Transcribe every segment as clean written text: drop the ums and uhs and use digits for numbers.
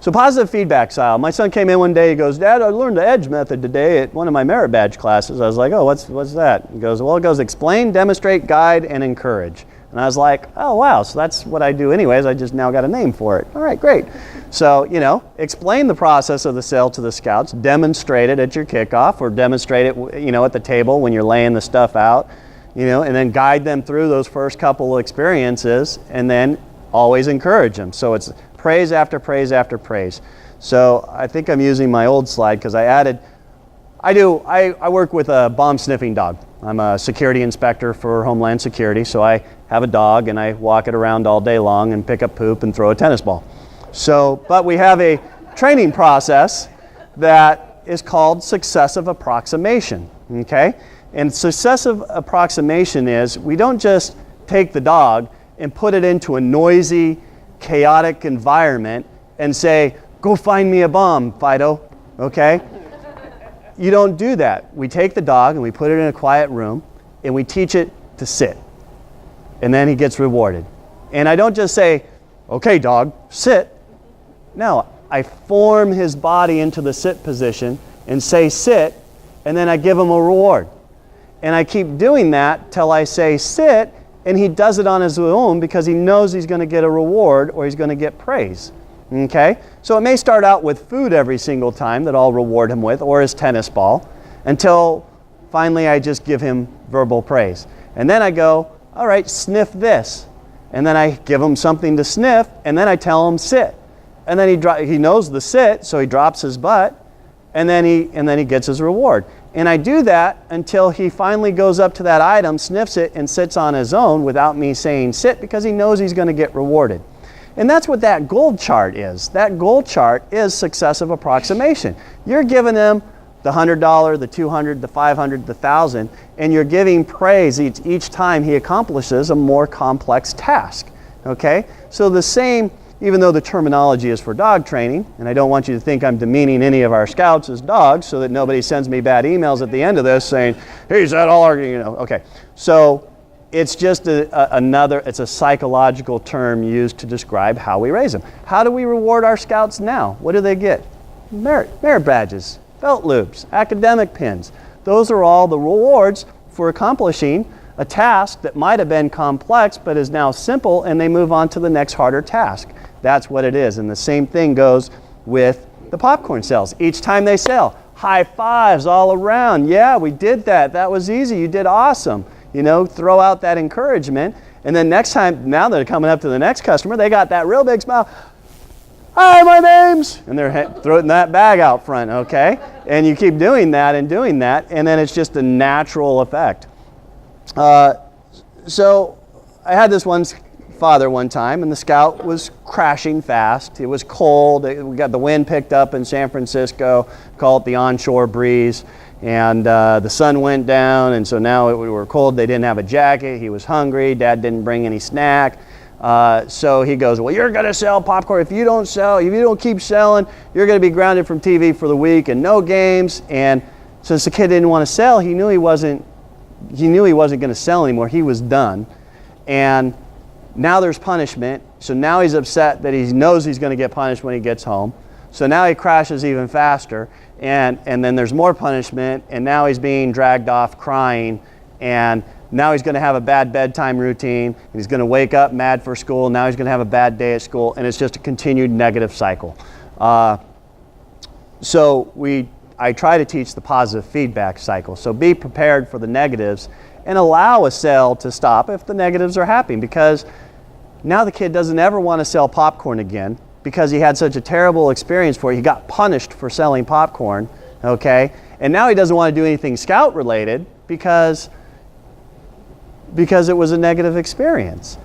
So positive feedback style. My son came in one day, he goes, Dad, I learned the EDGE method today at one of my merit badge classes. I was like, oh, what's that? He goes, well, it goes explain, demonstrate, guide, and encourage. And I was like, oh, wow, so that's what I do anyways. I just now got a name for it. All right, great. So, explain the process of the sale to the scouts, demonstrate it at your kickoff, or demonstrate it, at the table when you're laying the stuff out, and then guide them through those first couple of experiences, and then always encourage them. So it's praise after praise after praise. So I think I'm using my old slide because I work with a bomb sniffing dog. I'm a security inspector for Homeland Security, so I have a dog and I walk it around all day long and pick up poop and throw a tennis ball. But we have a training process that is called successive approximation, okay? And successive approximation is we don't just take the dog and put it into a noisy, chaotic environment and say, go find me a bomb, Fido, okay? You don't do that. We take the dog and we put it in a quiet room and we teach it to sit. And then he gets rewarded. And I don't just say, okay, dog, sit. No, I form his body into the sit position and say sit, and then I give him a reward. And I keep doing that till I say sit, and he does it on his own because he knows he's going to get a reward or he's going to get praise. Okay? So it may start out with food every single time that I'll reward him with, or his tennis ball, until finally I just give him verbal praise. And then I go, all right, sniff this. And then I give him something to sniff, and then I tell him sit. And then he knows the sit, so he drops his butt, and then he gets his reward. And I do that until he finally goes up to that item, sniffs it, and sits on his own without me saying sit, because he knows he's going to get rewarded. And that's what that gold chart is. That gold chart is successive approximation. You're giving them the $100, the $200, the $500, the $1,000, and you're giving praise each time he accomplishes a more complex task. Okay? So the same, even though the terminology is for dog training, and I don't want you to think I'm demeaning any of our scouts as dogs so that nobody sends me bad emails at the end of this saying, hey, is that all our, okay. So it's just it's a psychological term used to describe how we raise them. How do we reward our scouts now? What do they get? Merit badges, belt loops, academic pins. Those are all the rewards for accomplishing a task that might have been complex but is now simple, and they move on to the next harder task. That's what it is. And the same thing goes with the popcorn sales. Each time they sell, high fives all around. Yeah, we did that. That was easy. You did awesome. Throw out that encouragement. And then next time, now they're coming up to the next customer, they got that real big smile. Hi, my name's, and they're throwing that bag out front, okay? And you keep doing that, and then it's just a natural effect. So I had this one father one time, and the scout was crashing fast. It was cold. We got the wind picked up in San Francisco, call it the onshore breeze, and the sun went down, and so now we were cold. They didn't have a jacket. He was hungry. Dad didn't bring any snack. So he goes, well, you're going to sell popcorn. If you don't keep selling, you're going to be grounded from TV for the week and no games. And since the kid didn't want to sell, he knew he wasn't going to sell anymore. He was done. And now there's punishment. So now he's upset that he knows he's going to get punished when he gets home. So now he crashes even faster. And then there's more punishment. And now he's being dragged off crying. And now he's going to have a bad bedtime routine. He's going to wake up mad for school. Now he's going to have a bad day at school. And it's just a continued negative cycle. I try to teach the positive feedback cycle. So be prepared for the negatives and allow a sale to stop if the negatives are happening, because now the kid doesn't ever want to sell popcorn again because he had such a terrible experience for it. He got punished for selling popcorn, okay? And now he doesn't want to do anything scout related because it was a negative experience.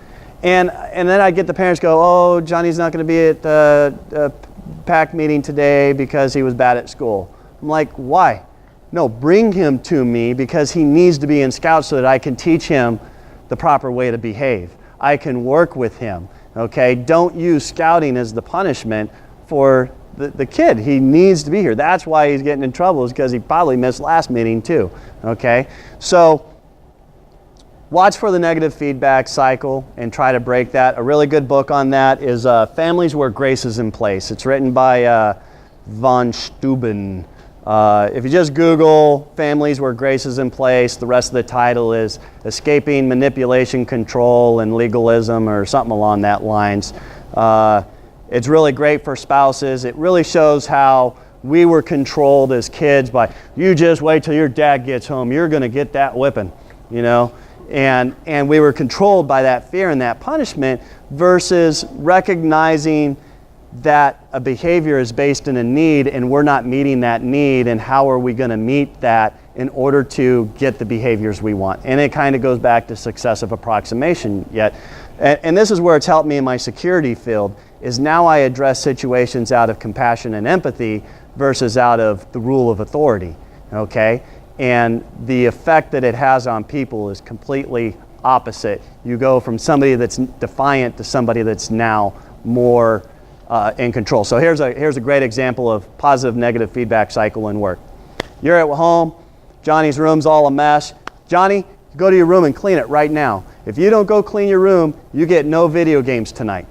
And then I get the parents go, oh, Johnny's not going to be at a PAC meeting today because he was bad at school. I'm like, why? No, bring him to me because he needs to be in Scouts so that I can teach him the proper way to behave. I can work with him, okay? Don't use scouting as the punishment for the kid. He needs to be here. That's why he's getting in trouble, is because he probably missed last meeting too, okay? So watch for the negative feedback cycle and try to break that. A really good book on that is Families Where Grace is in Place. It's written by von Steuben. If you just Google Families Where Grace is in Place, the rest of the title is Escaping Manipulation, Control, and Legalism, or something along that lines. It's really great for spouses. It really shows how we were controlled as kids by, you just wait till your dad gets home, you're going to get that whipping, you know. And we were controlled by that fear and that punishment versus recognizing that a behavior is based in a need and we're not meeting that need, and how are we going to meet that in order to get the behaviors we want. And it kind of goes back to successive approximation yet. And this is where it's helped me in my security field, is now I address situations out of compassion and empathy versus out of the rule of authority, okay? And the effect that it has on people is completely opposite. You go from somebody that's defiant to somebody that's now more in control. So here's a great example of positive negative feedback cycle in work. You're at home, Johnny's room's all a mess. Johnny, go to your room and clean it right now. If you don't go clean your room, you get no video games tonight.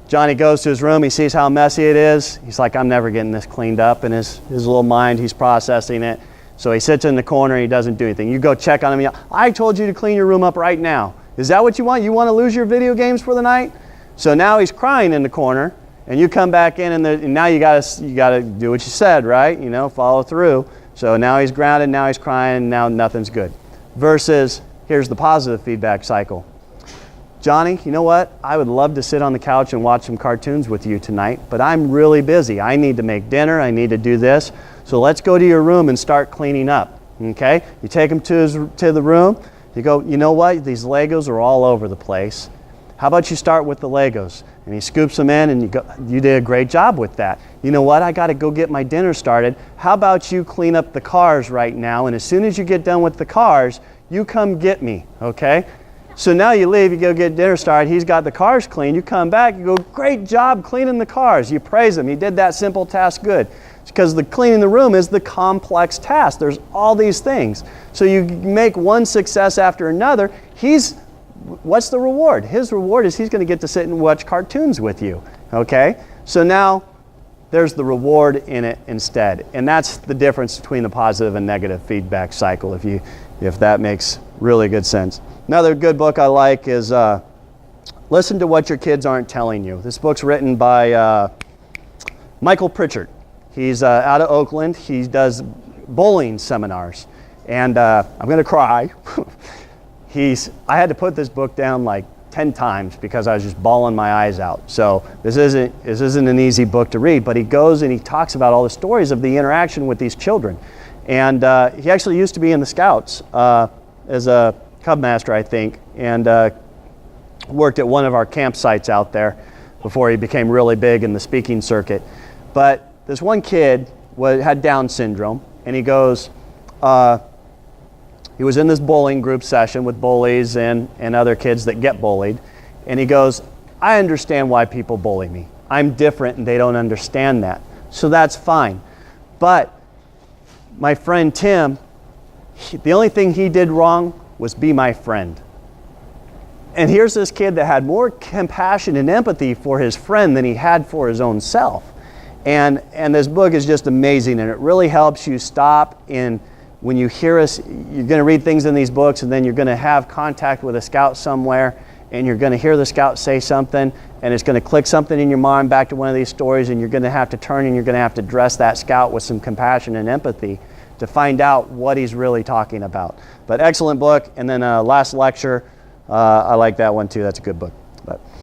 Johnny goes to his room, he sees how messy it is. He's like, I'm never getting this cleaned up. In his little mind, he's processing it. So he sits in the corner and he doesn't do anything. You go check on him. I told you to clean your room up right now. Is that what you want? You want to lose your video games for the night? So now he's crying in the corner, and you come back in, and now you gotta do what you said, right? You know, follow through. So now he's grounded, now he's crying, now nothing's good. Versus, here's the positive feedback cycle. Johnny, you know what? I would love to sit on the couch and watch some cartoons with you tonight, but I'm really busy. I need to make dinner, I need to do this. So let's go to your room and start cleaning up, okay? You take him to the room, you go, you know what? These Legos are all over the place. How about you start with the Legos? And he scoops them in, and you did a great job with that. You know what? I got to go get my dinner started. How about you clean up the cars right now, and as soon as you get done with the cars, you come get me, okay? So now you leave, you go get dinner started, he's got the cars clean, you come back, you go, great job cleaning the cars. You praise him, he did that simple task good. Because the cleaning the room is the complex task. There's all these things. So you make one success after another. What's the reward? His reward is he's going to get to sit and watch cartoons with you, okay? So now there's the reward in it instead. And that's the difference between the positive and negative feedback cycle, if that makes really good sense. Another good book I like is Listen to What Your Kids Aren't Telling You. This book's written by Michael Pritchard. He's out of Oakland. He does bowling seminars. And I'm going to cry. I had to put this book down like 10 times because I was just bawling my eyes out. So this isn't an easy book to read, but he goes and he talks about all the stories of the interaction with these children. And he actually used to be in the Scouts as a Cub Master, I think, and worked at one of our campsites out there before he became really big in the speaking circuit. But this one kid had Down syndrome, and he goes, he was in this bowling group session with bullies and other kids that get bullied, and he goes, I understand why people bully me. I'm different and they don't understand that. So that's fine. But my friend Tim, the only thing he did wrong was be my friend. And here's this kid that had more compassion and empathy for his friend than he had for his own self. And this book is just amazing, and it really helps you stop when you hear us, you're going to read things in these books, and then you're going to have contact with a scout somewhere, and you're going to hear the scout say something, and it's going to click something in your mind back to one of these stories, and you're going to have to turn and you're going to have to address that scout with some compassion and empathy to find out what he's really talking about. But excellent book. And then last lecture, I like that one too. That's a good book. But